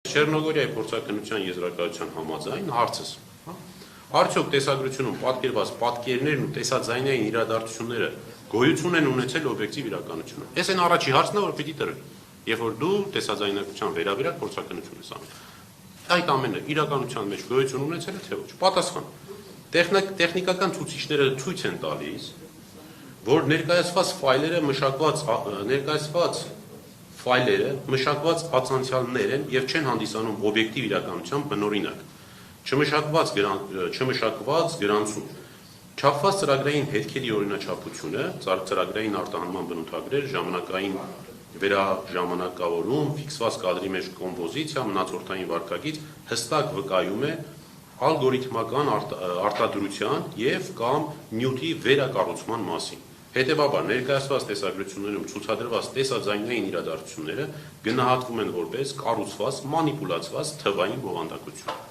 Չեռնոգորիայի փորձաքննության եզրակացության համաձայն հարցս, արդյոք տեսագրությունում պատկերված պատկերներն ու տեսաձայնային իրադարձությունները գոյություն են ունեցել օբյեկտիվ իրականությունում։ Այս այն առաջի հարցն է, որ պիտի տրել, երբ որ դու տեսաձայնագրության վերաբերյալ փորձաքննություն ես անում։ Այդ ամենը իրականության մեջ գոյություն ունեցել է թե ոչ։ Պատասխան. տեխնիկական ցուցիչները ցույց են տալիս, որ ներկայացված ֆայլերը մշակված ացանցիալներ են եւ չեն հանդիսանում օբյեկտիվ իրականության բնօրինակ։ Չմշակված գրանցում։ Չափված ծրագրային հետքերի օրինաչափությունը, ծրագրային արտահանման բնութագրեր, ժամանակային վերաժամանակավորում, ֆիքսված կադրի մեջ կոմպոզիցիա, մնացորդային վարքագիծ հստակ վկայում է ալգորիթմական արտադրության եւ կամ նյութի վերակառուցման մասին։ Հետևաբար ներկայացված տեսագրություններում ցուցադրված տեսաձայնային իրադարձությունները գնահատվում են որպես կառուցված, մանիպուլացված թվային բովանդակություն։